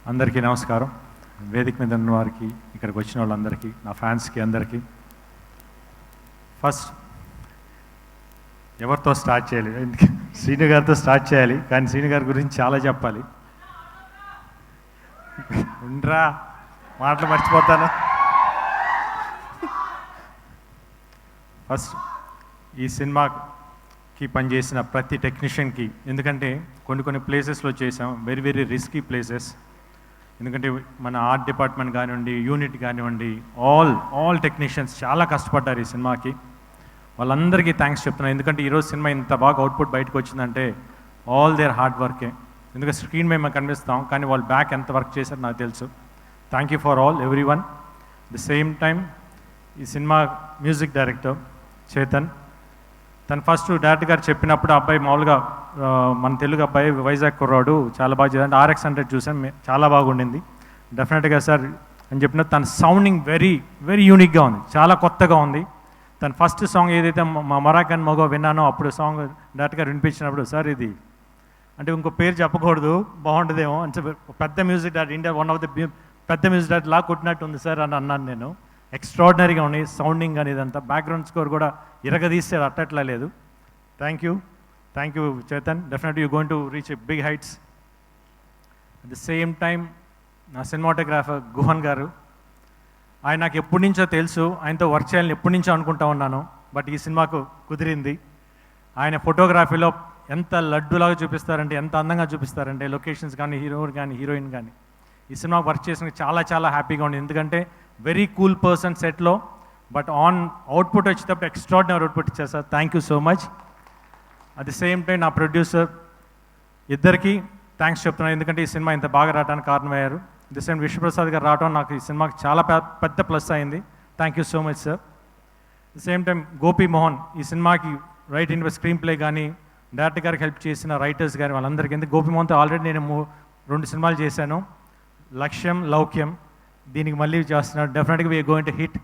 అందరికీ నమస్కారం. వేదిక మీద ఉన్న వారికి, ఇక్కడికి వచ్చిన వాళ్ళందరికీ, నా ఫ్యాన్స్కి అందరికీ. ఫస్ట్ ఎవరితో స్టార్ట్ చేయాలి? శ్రీను గారితో స్టార్ట్ చేయాలి, కానీ శ్రీను గారి గురించి చాలా చెప్పాలి. ఉండరా, మాటలు మర్చిపోతాను. ఫస్ట్ ఈ సినిమాకి పనిచేసిన ప్రతి టెక్నీషియన్కి, ఎందుకంటే కొన్ని ప్లేసెస్లో చేసాం, వెరీ వెరీ రిస్కీ ప్లేసెస్. ఎందుకంటే మన ఆర్ట్ డిపార్ట్మెంట్ కానివ్వండి, యూనిట్ కానివ్వండి, ఆల్ టెక్నీషియన్స్ చాలా కష్టపడ్డారు ఈ సినిమాకి. వాళ్ళందరికీ థ్యాంక్స్ చెప్తున్నాను. ఎందుకంటే ఈరోజు సినిమా ఇంత బాగా అవుట్పుట్ బయటకు వచ్చిందంటే ఆల్ దేర్ హార్డ్ వర్కే. ఎందుకంటే స్క్రీన్ మేము కనిపిస్తాం, కానీ వాళ్ళు బ్యాక్ ఎంత వర్క్ చేశారో నాకు తెలుసు. Thank you for all every one. The same time ఈ సినిమా మ్యూజిక్ డైరెక్టర్ చేతన్, తను ఫస్ట్ డైరెక్టర్ గారు చెప్పినప్పుడు అబ్బాయి మామూలుగా మన తెలుగు అబ్బాయి, వైజాగ్ కుర్రాడు, చాలా బాగా చేయాలి. RX100 చూసాను, చాలా బాగుండింది. డెఫినెట్గా సార్ అని చెప్పిన తన సౌండింగ్ వెరీ వెరీ యూనిక్గా ఉంది, చాలా కొత్తగా ఉంది. తన ఫస్ట్ సాంగ్ ఏదైతే మా మరాకన్ మగో విన్నానో, అప్పుడు సాంగ్ డైరెక్ట్గా వినిపించినప్పుడు, సార్ ఇది అంటే ఇంకో పేరు చెప్పకూడదు, బాగుంటుందేమో అంటే పెద్ద music director, India one of the పెద్ద మ్యూజిక్ డైరెక్టర్ లా కొట్టినట్టు ఉంది సార్ అని అన్నాను నేను. ఎక్స్ట్రాడినరీగా ఉంది సౌండింగ్ అని, ఇదంతా బ్యాక్గ్రౌండ్ స్కోర్ కూడా ఇరగదీస్తే అట్టట్లా లేదు. Thank you Chetan. Definitely you going to reach a big heights. At the same time నా సినిమాటోగ్రాఫర్ గుహన్ గారు, ఆయన నాకు ఎప్పటి నుంచో తెలుసు, ఆయనతో వర్క్ చేయాలని ఎప్పటి నుంచో అనుకుంటా ఉన్నాను. బట్ ఈ సినిమాకు కుదిరింది. ఆయన ఫోటోగ్రఫీలో ఎంత లడ్డులాగా చూపిస్తారంటే, ఎంత అందంగా చూపిస్తారంటే, లొకేషన్స్ కానీ, హీరో కానీ, హీరోయిన్ కానీ. ఈ సినిమా వర్క్ చేసిన చాలా చాలా హ్యాపీగా ఉంది. ఎందుకంటే వెరీ కూల్ పర్సన్ సెట్లో, బట్ అవుట్పుట్ వచ్చేటప్పుడు ఎక్స్ట్రాడినరీ అవుట్పుట్ ఇచ్చారు sir. Thank you so much. At the same time నా ప్రొడ్యూసర్ ఇద్దరికి థ్యాంక్స్ చెప్తున్నాను, ఎందుకంటే ఈ సినిమా ఇంత బాగా రావడానికి కారణమయ్యారు. ది సేమ్ విశ్వప్రసాద్ గారు రావడం నాకు ఈ సినిమాకి చాలా పెద్ద ప్లస్ అయింది. Thank you so much sir. The same time Gopi Mohan, ఈ సినిమాకి రైట్ ఇన్ స్క్రీన్ ప్లే కానీ, డైరెక్టర్ గారికి హెల్ప్ చేసిన రైటర్స్ కానీ, వాళ్ళందరికీ. ఎందుకు గోపి మోహన్తో ఆల్రెడీ నేను 2 సినిమాలు చేశాను, లక్ష్యం, లౌక్యం. దీనికి మళ్ళీ చేస్తున్నాడు. డెఫినెట్గా we are going to hit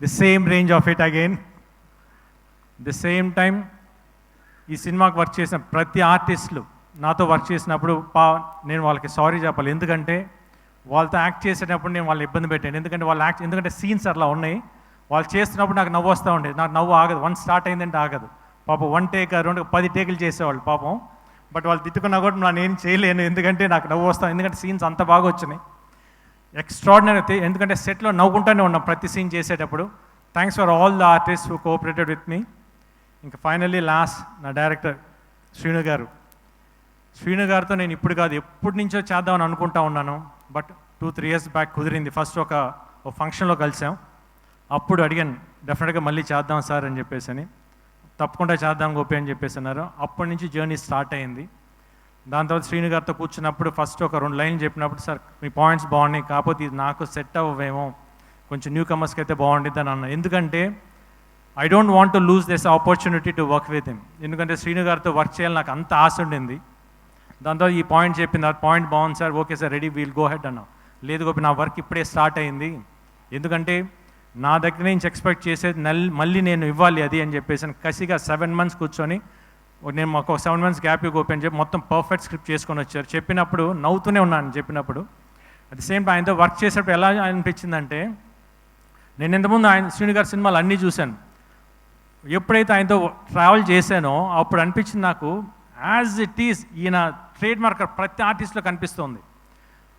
the same range of it again. The same time ఈ సినిమాకి వర్క్ చేసిన ప్రతి ఆర్టిస్టులు నాతో వర్క్ చేసినప్పుడు నేను వాళ్ళకి సారీ చెప్పాలి. ఎందుకంటే వాళ్ళతో యాక్ట్ చేసేటప్పుడు నేను వాళ్ళని ఇబ్బంది పెట్టాను. ఎందుకంటే సీన్స్ అట్లా ఉన్నాయి. వాళ్ళు చేస్తున్నప్పుడు నాకు నవ్వు వస్తూ ఉండేది. నాకు నవ్వు ఆగదు, 1 స్టార్ట్ అయిందంటే ఆగదు. పాపం 1 టేక్ 2 10 టేకులు చేసేవాళ్ళు పాపం. బట్ వాళ్ళు తిట్టుకున్నా కూడా నేను చేయలేను, ఎందుకంటే నాకు నవ్వు వస్తాను. ఎందుకంటే సీన్స్ అంత బాగా వచ్చినాయి, ఎక్స్ట్రాడినరీ. ఎందుకంటే సెట్లో నవ్వుకుంటూనే ఉన్నాం ప్రతి సీన్ చేసేటప్పుడు. Thanks for all the artist who cooperated with me. ఇంకా ఫైనల్లీ లాస్ట్ నా డైరెక్టర్ శ్రీను గారు. శ్రీను గారితో నేను ఇప్పుడు కాదు, ఎప్పటి నుంచో చేద్దామని అనుకుంటా ఉన్నాను. బట్ 2-3 ఇయర్స్ బ్యాక్ కుదిరింది. ఫస్ట్ ఒక ఫంక్షన్లో కలిసాం, అప్పుడు అడిగాను డెఫినెట్గా మళ్ళీ చేద్దాం సార్ అని చెప్పేసి అని. తప్పకుండా చేద్దాం గోపి అని చెప్పేసి అన్నారు. అప్పటి నుంచి జర్నీ స్టార్ట్ అయింది. దాని తర్వాత శ్రీను గారితో కూర్చున్నప్పుడు ఫస్ట్ ఒక 2 లైన్లు చెప్పినప్పుడు, సార్ మీ పాయింట్స్ బాగున్నాయి, కాకపోతే ఇది నాకు సెట్ అవ్వేమో, కొంచెం న్యూ కమర్స్కి అయితే బాగుంటుంది అని అన్నాను. ఎందుకంటే I don't want to lose this opportunity to work with him. ఎందుకంటే శ్రీను గారితో వర్క్ చేయాలని నాకు అంత ఆశ ఉండింది. దాంతో ఈ పాయింట్ చెప్పింది, ఆ పాయింట్ బాగుంది sir, okay sir, ready, we'll go head అన్నాం. లేదు గోపి, నా వర్క్ ఇప్పుడే స్టార్ట్ అయింది, ఎందుకంటే నా దగ్గర నుంచి ఎక్స్పెక్ట్ చేసేది మళ్ళీ నేను ఇవ్వాలి అది అని చెప్పేసి కసిగా 7 months కూర్చొని, నేను మాకు 7 months గ్యాప్ గోపి అని చెప్పి మొత్తం పర్ఫెక్ట్ స్క్రిప్ట్ చేసుకొని వచ్చారు. చెప్పినప్పుడు నవ్వుతూనే ఉన్నాను చెప్పినప్పుడు. అట్ ది సేమ్ టైం ఆయనతో వర్క్ చేసేటప్పుడు ఎలా అనిపించిందంటే, నేను ఇంతకుముందు శ్రీను గారి సినిమాలు అన్నీ చూశాను. ఎప్పుడైతే ఆయనతో ట్రావెల్ చేశానో అప్పుడు అనిపించింది నాకు, యాజ్ ఇట్ ఈస్ ఈయన ట్రేడ్ మార్కర్ ప్రతి ఆర్టిస్ట్లో కనిపిస్తుంది.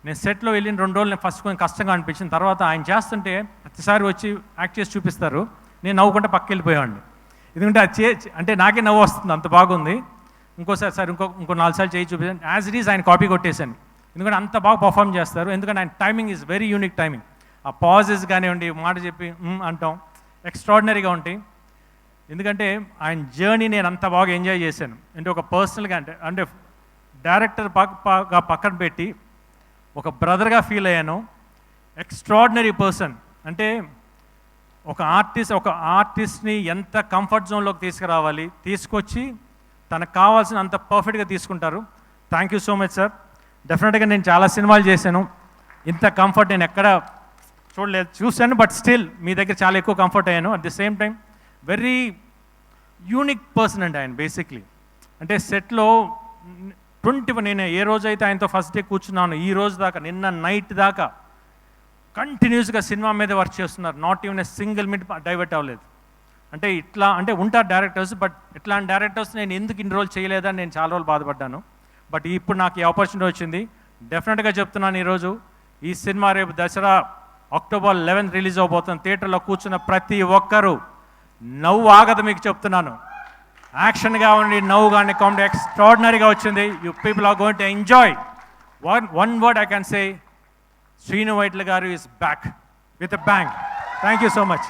నేను సెట్లో వెళ్ళిన 2 రోజులు నేను ఫస్ట్ కొంచెం కష్టంగా అనిపించింది. తర్వాత ఆయన చేస్తుంటే ప్రతిసారి వచ్చి యాక్ట్ చేసి చూపిస్తారు, నేను నవ్వుకుంటే పక్కకి వెళ్ళిపోయాడిని. ఎందుకంటే అది అంటే నాకే నవ్వు వస్తుంది, అంత బాగుంది. ఇంకోసారి సార్ ఇంకో 4 సార్లు చేయి చూపించాను. యాజ్ ఇట్ ఈస్ ఆయన కాపీ కొట్టేశాను, ఎందుకంటే అంత బాగా పర్ఫామ్ చేస్తారు. ఎందుకంటే ఆయన timing is very unique timing. ఆ పాజెస్ కానివ్వండి, మాట చెప్పి అంటాం, ఎక్స్ట్రాడినరీగా ఉంటాయి. ఎందుకంటే ఆయన జర్నీ నేను అంత బాగా ఎంజాయ్ చేశాను. అంటే ఒక పర్సనల్గా అంటే డైరెక్టర్ పక్కన పెట్టి ఒక బ్రదర్గా ఫీల్ అయ్యాను. Extraordinary person. అంటే ఒక ఆర్టిస్ట్ని ఎంత కంఫర్ట్ జోన్లోకి తీసుకురావాలి, తీసుకొచ్చి తనకు కావాల్సిన అంత పర్ఫెక్ట్గా తీసుకుంటారు. Thank you so much sir. డెఫినెట్గా నేను చాలా సినిమాలు చేశాను, ఇంత కంఫర్ట్ నేను ఎక్కడ చూశాను, బట్ స్టిల్ మీ దగ్గర చాలా ఎక్కువ కంఫర్ట్ అయ్యాను. At the same time very unique person అండి ఆయన. బేసిక్లీ అంటే సెట్లో నేను ఏ రోజైతే ఆయనతో ఫస్ట్ డే కూర్చున్నాను ఈ రోజు దాకా, నిన్న నైట్ దాకా కంటిన్యూస్గా సినిమా మీద వర్క్ చేస్తున్నారు. Not even a single minute divert అవ్వలేదు. అంటే ఇట్లా అంటే ఉంటారు డైరెక్టర్స్, బట్ ఇట్లాంటి డైరెక్టర్స్ నేను ఎందుకు ఇన్ని రోజులు చేయలేదని నేను చాలా రోజులు బాధపడ్డాను. బట్ ఇప్పుడు నాకు ఈ ఆపర్చునిటీ వచ్చింది. డెఫినెట్గా చెప్తున్నాను, ఈరోజు ఈ సినిమా రేపు దసరా అక్టోబర్ 11 రిలీజ్ అవబోతుంది. థియేటర్లో కూర్చున్న ప్రతి ఒక్కరూ నవ్వు ఆగదు, మీకు చెప్తున్నాను. యాక్షన్ కావండి, నవ్వు కానీ, కామెడీ ఎక్స్ట్రాడినరీగా వచ్చింది. You people are going to enjoy. One word I can say, Srinu Vaitla గారు is back with a bang. Thank you so much.